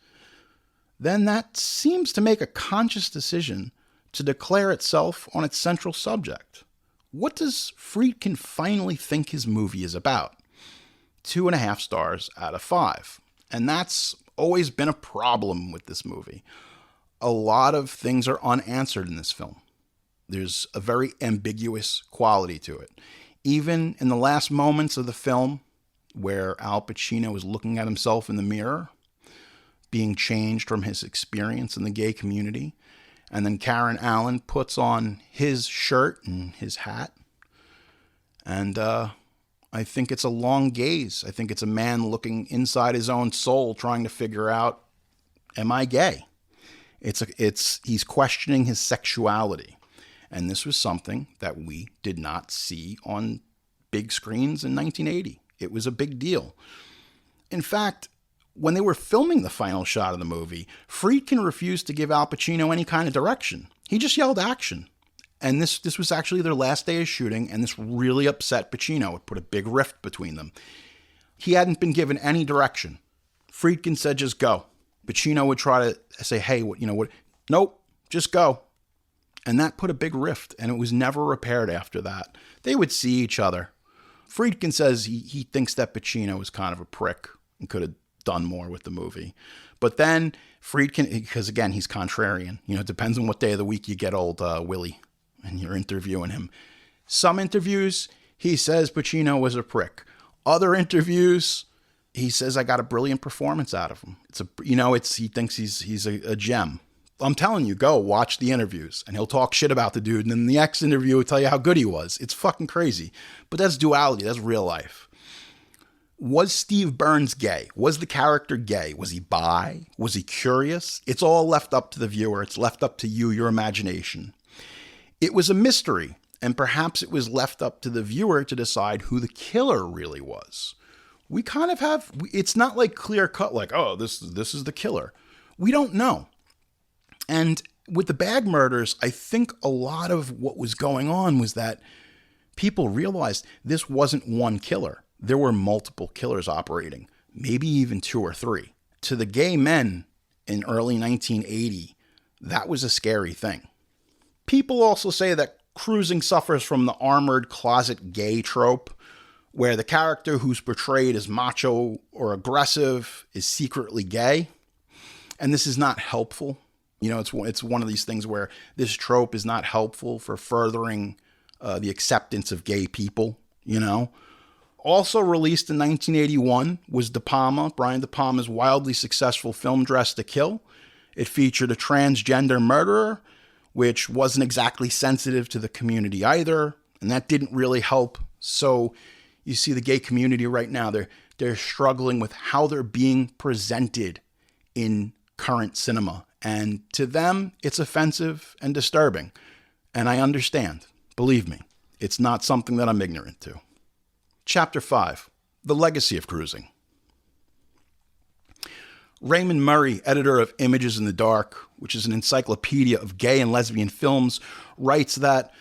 Then that seems to make a conscious decision to declare itself on its central subject. What does Friedkin finally think his movie is about? 2.5 stars out of 5. And that's always been a problem with this movie. A lot of things are unanswered in this film. There's a very ambiguous quality to it. Even in the last moments of the film, where Al Pacino is looking at himself in the mirror, being changed from his experience in the gay community, and then Karen Allen puts on his shirt and his hat. And I think it's a long gaze. I think it's a man looking inside his own soul, trying to figure out, am I gay? He's questioning his sexuality. And this was something that we did not see on big screens in 1980. It was a big deal. In fact, when they were filming the final shot of the movie, Friedkin refused to give Al Pacino any kind of direction. He just yelled action. And this was actually their last day of shooting, and this really upset Pacino. It put a big rift between them. He hadn't been given any direction. Friedkin said, just go. Pacino would try to say, hey, what? Nope, just go. And that put a big rift, and it was never repaired after that. They would see each other. Friedkin says he thinks that Pacino was kind of a prick and could have done more with the movie. But then Friedkin, because again, he's contrarian. It depends on what day of the week you get old Willie and you're interviewing him. Some interviews, he says Pacino was a prick. Other interviews, he says I got a brilliant performance out of him. He thinks he's a gem. I'm telling you, go watch the interviews and he'll talk shit about the dude. And then the next interview will tell you how good he was. It's fucking crazy. But that's duality. That's real life. Was Steve Burns gay? Was the character gay? Was he bi? Was he curious? It's all left up to the viewer. It's left up to you, your imagination. It was a mystery, and perhaps it was left up to the viewer to decide who the killer really was. We kind of have, it's not like clear cut, like, oh, this is the killer. We don't know. And with the bag murders, I think a lot of what was going on was that people realized this wasn't one killer. There were multiple killers operating, maybe even 2 or 3. To the gay men in early 1980, that was a scary thing. People also say that Cruising suffers from the armored closet gay trope, where the character who's portrayed as macho or aggressive is secretly gay. And this is not helpful. It's one of these things where this trope is not helpful for furthering the acceptance of gay people, Also released in 1981 was Brian De Palma's wildly successful film Dressed to Kill. It featured a transgender murderer, which wasn't exactly sensitive to the community either, and that didn't really help. So you see the gay community right now, they're struggling with how they're being presented in current cinema. And to them, it's offensive and disturbing. And I understand. Believe me, it's not something that I'm ignorant to. Chapter 5, The Legacy of Cruising. Raymond Murray, editor of Images in the Dark, which is an encyclopedia of gay and lesbian films, writes that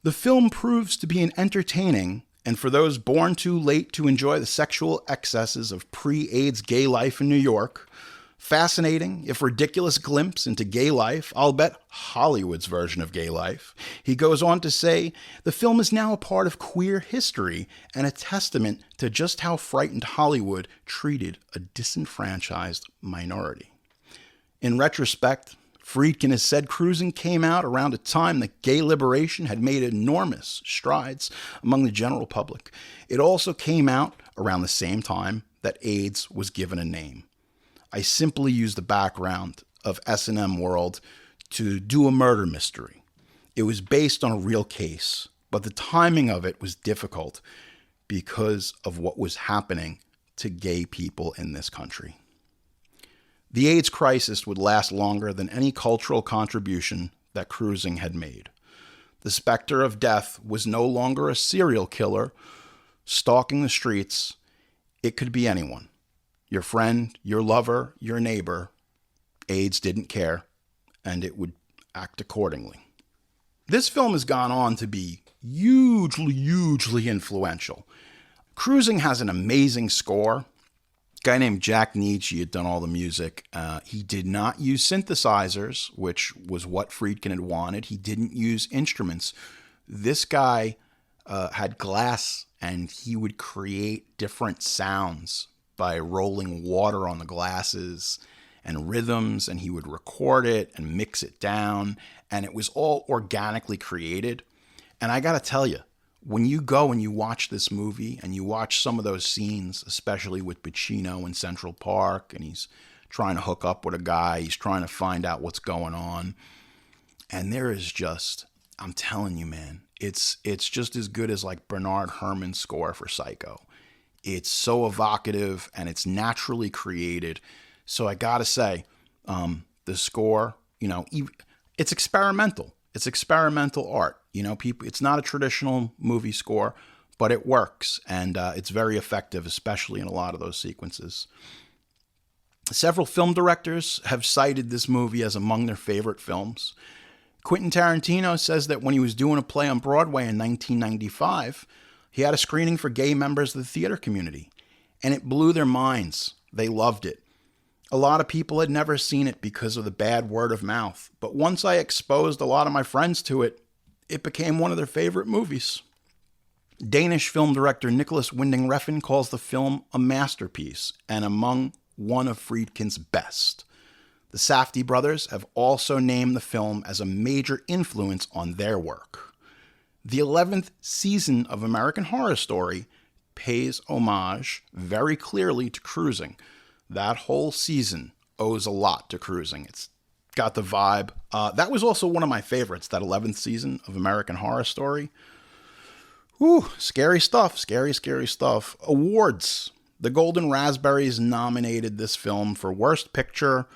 the film proves to be an entertaining, and for those born too late to enjoy the sexual excesses of pre-AIDS gay life in New York, fascinating, if ridiculous glimpse into gay life, I'll bet Hollywood's version of gay life. He goes on to say, the film is now a part of queer history and a testament to just how frightened Hollywood treated a disenfranchised minority. In retrospect, Friedkin has said Cruising came out around a time that gay liberation had made enormous strides among the general public. It also came out around the same time that AIDS was given a name. I simply used the background of S&M World to do a murder mystery. It was based on a real case, but the timing of it was difficult because of what was happening to gay people in this country. The AIDS crisis would last longer than any cultural contribution that Cruising had made. The specter of death was no longer a serial killer stalking the streets. It could be anyone. Your friend, your lover, your neighbor. AIDS didn't care, and it would act accordingly. This film has gone on to be hugely influential. Cruising has an amazing score. A guy named Jack Nietzsche had done all the music. He did not use synthesizers, which was what Friedkin had wanted. He didn't use instruments. This guy had glass, and he would create different sounds by rolling water on the glasses and rhythms, and he would record it and mix it down, and it was all organically created. And I gotta tell you, when you go and you watch this movie and you watch some of those scenes, especially with Pacino in Central Park, and he's trying to hook up with a guy, he's trying to find out what's going on, and there is just, I'm telling you, man, it's just as good as like Bernard Herrmann's score for Psycho. It's so evocative and it's naturally created. So I gotta say, the score, it's experimental. It's experimental art. It's not a traditional movie score, but it works, and it's very effective, especially in a lot of those sequences. Several film directors have cited this movie as among their favorite films. Quentin Tarantino says that when he was doing a play on Broadway in 1995, he had a screening for gay members of the theater community, and it blew their minds. They loved it. A lot of people had never seen it because of the bad word of mouth, but once I exposed a lot of my friends to it, it became one of their favorite movies. Danish film director Nicholas Winding Refn calls the film a masterpiece and among one of Friedkin's best. The Safdie brothers have also named the film as a major influence on their work. The 11th season of American Horror Story pays homage very clearly to Cruising. That whole season owes a lot to Cruising. It's got the vibe. That was also one of my favorites, that 11th season of American Horror Story. Ooh, scary stuff. Scary stuff. Awards. The Golden Raspberries nominated this film for Worst Picture,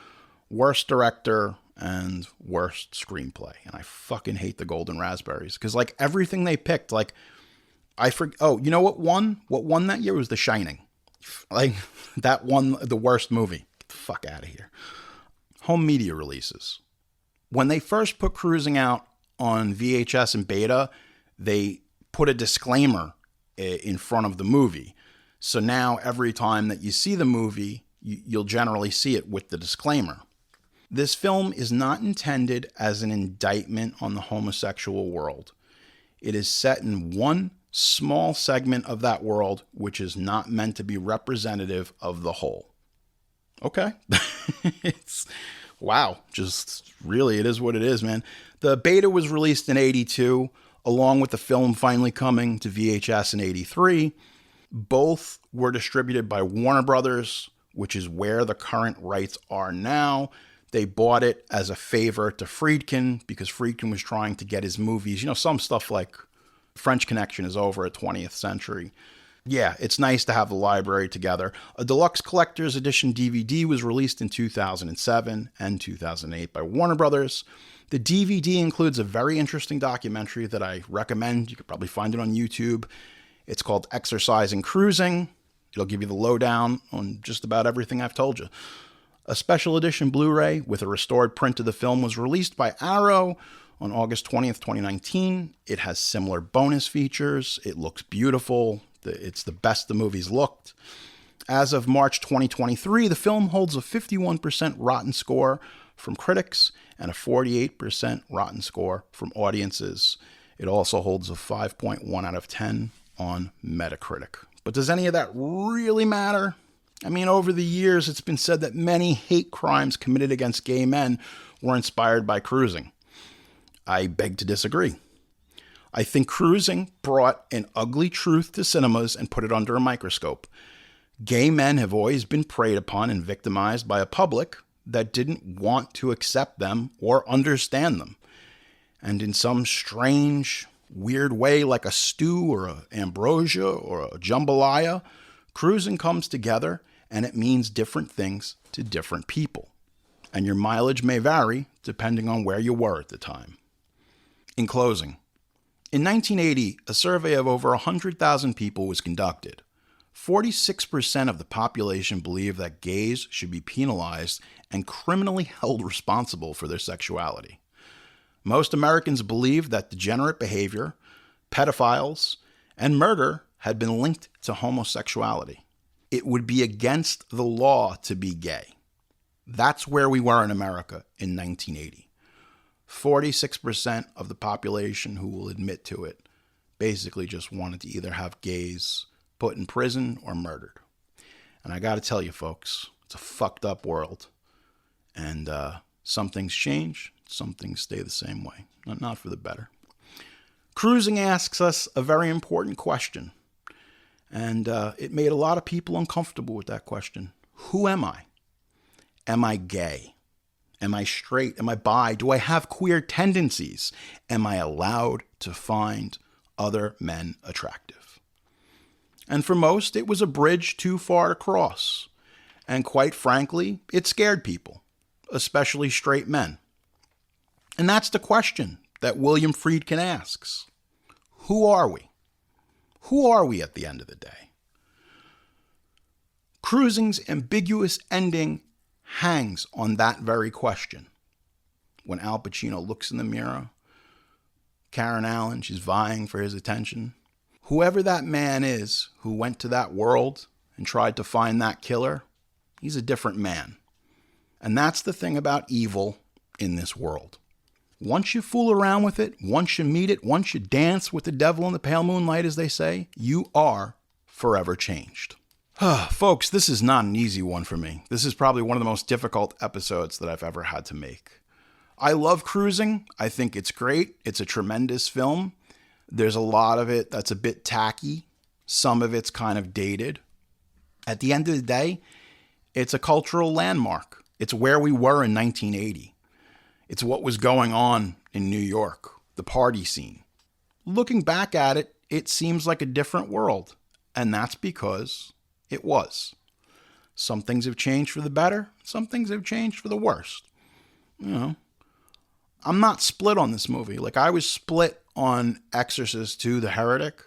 Worst Director, and Worst Screenplay. And I fucking hate the Golden Raspberries because like everything they picked, like you know what won? What won that year was The Shining. Like that won the worst movie. Get the fuck out of here. Home media releases. When they first put Cruising out on VHS and beta, they put a disclaimer in front of the movie. So now every time that you see the movie, you'll generally see it with the disclaimer. This film is not intended as an indictment on the homosexual world. It is set in one small segment of that world, which is not meant to be representative of the whole. Okay. Just really, it is what it is, man. The beta was released in 1982, along with the film finally coming to VHS in 1983. Both were distributed by Warner Brothers, which is where the current rights are now. They bought it as a favor to Friedkin because Friedkin was trying to get his movies, some stuff like French Connection is over at 20th Century. Yeah, it's nice to have the library together. A deluxe collector's edition DVD was released in 2007 and 2008 by Warner Brothers. The DVD includes a very interesting documentary that I recommend. You could probably find it on YouTube. It's called Exercising Cruising. It'll give you the lowdown on just about everything I've told you. A special edition Blu-ray with a restored print of the film was released by Arrow on August 20th, 2019. It has similar bonus features. It looks beautiful. It's the best the movie's looked. As of March 2023, the film holds a 51% rotten score from critics and a 48% rotten score from audiences. It also holds a 5.1 out of 10 on Metacritic. But does any of that really matter? I mean, over the years, it's been said that many hate crimes committed against gay men were inspired by Cruising. I beg to disagree. I think Cruising brought an ugly truth to cinemas and put it under a microscope. Gay men have always been preyed upon and victimized by a public that didn't want to accept them or understand them. And in some strange, weird way, like a stew or an ambrosia or a jambalaya, Cruising comes together and it means different things to different people. And your mileage may vary depending on where you were at the time. In closing, in 1980, a survey of over 100,000 people was conducted. 46% of the population believe that gays should be penalized and criminally held responsible for their sexuality. Most Americans believe that degenerate behavior, pedophiles, and murder had been linked to homosexuality. It would be against the law to be gay. That's where we were in America in 1980. 46% of the population who will admit to it basically just wanted to either have gays put in prison or murdered. And I got to tell you, folks, it's a fucked up world. And some things change, some things stay the same way. Not for the better. Cruising asks us a very important question. And it made a lot of people uncomfortable with that question. Who am I? Am I gay? Am I straight? Am I bi? Do I have queer tendencies? Am I allowed to find other men attractive? And for most, it was a bridge too far to cross. And quite frankly, it scared people, especially straight men. And that's the question that William Friedkin asks. Who are we? Who are we at the end of the day? Cruising's ambiguous ending hangs on that very question. When Al Pacino looks in the mirror, Karen Allen, she's vying for his attention. Whoever that man is who went to that world and tried to find that killer, he's a different man. And that's the thing about evil in this world. Once you fool around with it, once you meet it, once you dance with the devil in the pale moonlight, as they say, you are forever changed. Folks, this is not an easy one for me. This is probably one of the most difficult episodes that I've ever had to make. I love Cruising. I think it's great. It's a tremendous film. There's a lot of it that's a bit tacky. Some of it's kind of dated. At the end of the day, it's a cultural landmark. It's where we were in 1980. It's what was going on in New York, the party scene. Looking back at it, it seems like a different world. And that's because it was. Some things have changed for the better. Some things have changed for the worst. You know, I'm not split on this movie. Like, I was split on Exorcist 2, The Heretic,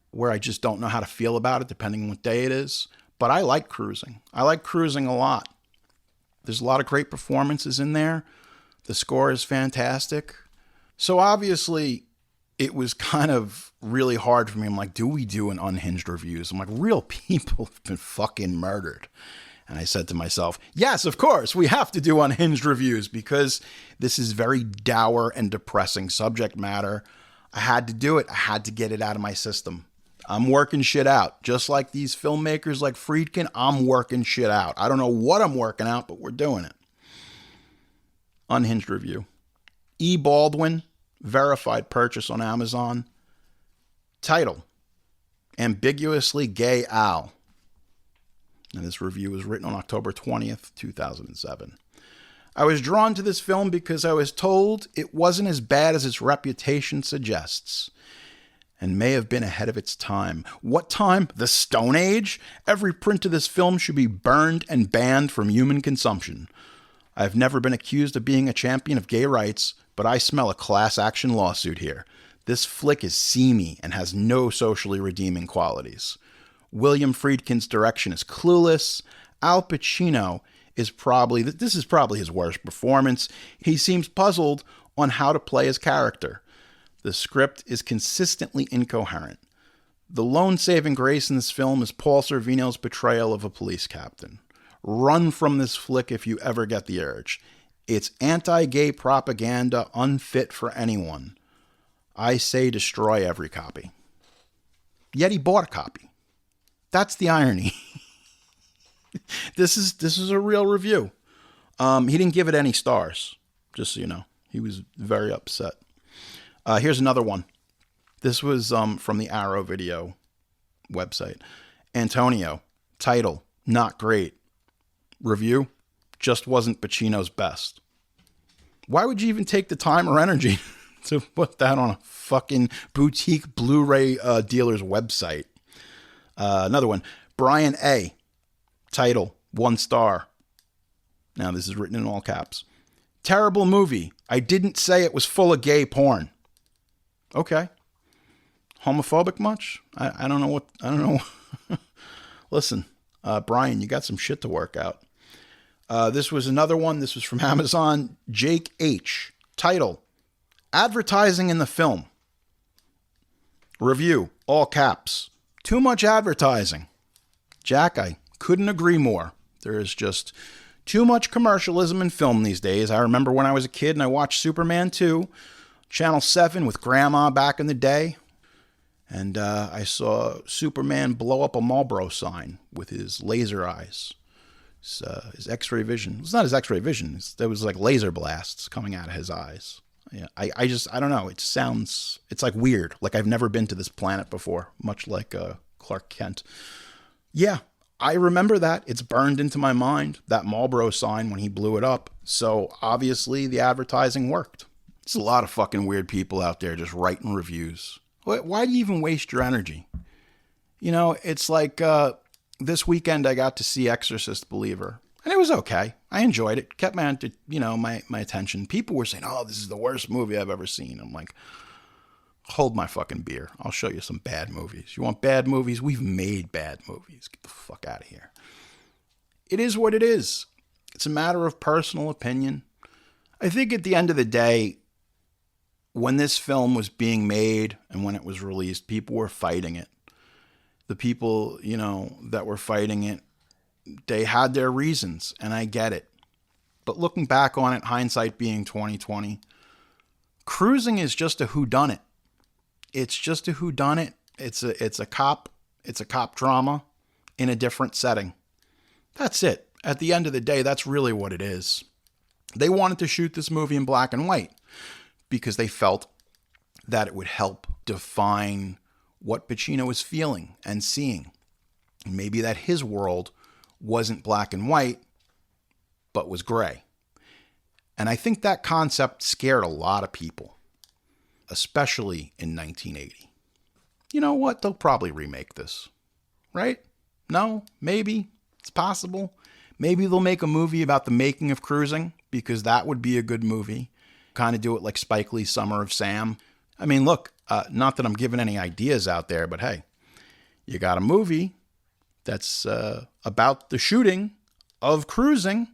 where I just don't know how to feel about it depending on what day it is. But I like Cruising. I like Cruising a lot. There's a lot of great performances in there. The score is fantastic. So obviously, it was kind of really hard for me. I'm like, do we do an unhinged reviews? I'm like, real people have been fucking murdered. And I said to myself, yes, of course, we have to do unhinged reviews because this is very dour and depressing subject matter. I had to do it. I had to get it out of my system. I'm working shit out. Just like these filmmakers like Friedkin, I'm working shit out. I don't know what I'm working out, but we're doing it. Unhinged review. E. Baldwin, verified purchase on Amazon. Title, Ambiguously Gay Al. And this review was written on October 20th, 2007. I was drawn to this film because I was told it wasn't as bad as its reputation suggests, and may have been ahead of its time. What time? The Stone Age? Every print of this film should be burned and banned from human consumption. I've never been accused of being a champion of gay rights, but I smell a class action lawsuit here. This flick is seamy and has no socially redeeming qualities. William Friedkin's direction is clueless. Al Pacino is probably his worst performance. He seems puzzled on how to play his character. The script is consistently incoherent. The lone saving grace in this film is Paul Sorvino's portrayal of a police captain. Run from this flick if you ever get the urge. It's anti-gay propaganda unfit for anyone. I say destroy every copy. Yet he bought a copy. That's the irony. This is a real review. He didn't give it any stars, just so you know. He was very upset. Here's another one. This was from the Arrow Video website. Antonio, title, not great. Review, just wasn't Pacino's best. Why would you even take the time or energy to put that on a fucking boutique Blu-ray dealer's website? Another one, Brian A. Title, 1 star. Now this is written in all caps. Terrible movie. I didn't say it was full of gay porn. Okay. Homophobic much? I don't know. Listen, Brian, you got some shit to work out. This was another one. This was from Amazon. Jake H. Title, advertising in the film. Review, all caps. Too much advertising. Jack, I couldn't agree more. There is just too much commercialism in film these days. I remember when I was a kid and I watched Superman 2, Channel 7 with Grandma back in the day. And I saw Superman blow up a Marlboro sign with his laser eyes. His X-ray vision. It's not his X-ray vision. There was like laser blasts coming out of his eyes. Yeah, I don't know. It's like weird. Like I've never been to this planet before, much like Clark Kent. Yeah, I remember that. It's burned into my mind, that Marlboro sign when he blew it up. So obviously the advertising worked. There's a lot of fucking weird people out there just writing reviews. Why do you even waste your energy? You know, it's like this weekend I got to see Exorcist Believer. And it was okay. I enjoyed it. Kept my attention. People were saying, oh, this is the worst movie I've ever seen. I'm like, hold my fucking beer. I'll show you some bad movies. You want bad movies? We've made bad movies. Get the fuck out of here. It is what it is. It's a matter of personal opinion. I think at the end of the day, when this film was being made and when it was released, people were fighting it. The people, that were fighting it, they had their reasons, and I get it. But looking back on it, hindsight being 2020, Cruising is just a whodunit. It's just a whodunit. It's a cop drama in a different setting. That's it. At the end of the day, that's really what it is. They wanted to shoot this movie in black and white because they felt that it would help define what Pacino was feeling and seeing. Maybe that his world wasn't black and white, but was gray. And I think that concept scared a lot of people, especially in 1980. You know what? They'll probably remake this, right? No? Maybe? It's possible. Maybe they'll make a movie about the making of Cruising, because that would be a good movie. Kind of do it like Spike Lee's Summer of Sam. I mean, look, not that I'm giving any ideas out there, but hey, you got a movie that's about the shooting of Cruising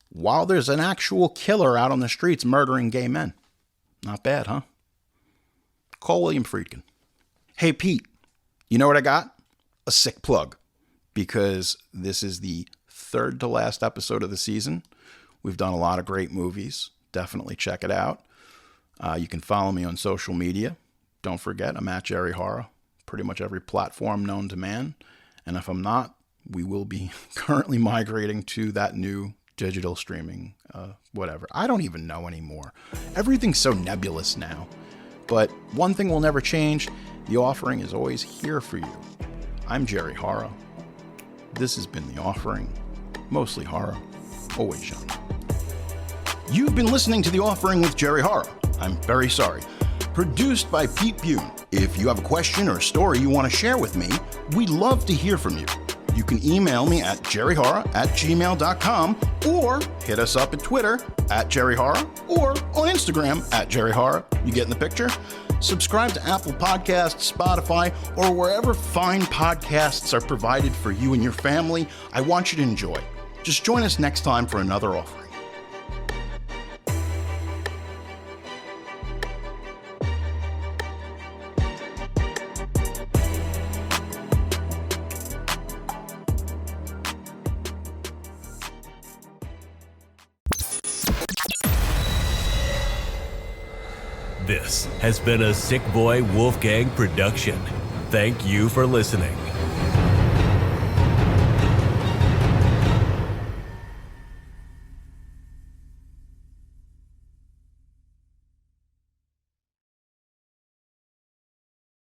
while there's an actual killer out on the streets murdering gay men. Not bad, huh? Call William Friedkin. Hey, Pete, you know what I got? A sick plug, because this is the third to last episode of the season. We've done a lot of great movies. Definitely check it out. You can follow me on social media. Don't forget, I'm at Jerry Horror. Pretty much every platform known to man. And if I'm not, we will be currently migrating to that new digital streaming, whatever. I don't even know anymore. Everything's so nebulous now. But one thing will never change. The Offering is always here for you. I'm Jerry Horror. This has been The Offering. Mostly horror, always genre. You've been listening to The Offering with Jerry Horror. I'm very sorry. Produced by Pete Bune. If you have a question or a story you want to share with me, we'd love to hear from you. You can email me at jerryhorror@gmail.com or hit us up at Twitter @jerryhorror or on Instagram @jerryhorror. You getting the picture? Subscribe to Apple Podcasts, Spotify, or wherever fine podcasts are provided for you and your family. I want you to enjoy. Just join us next time for another offering. This has been a Sick Boy Wolfgang production. Thank you for listening.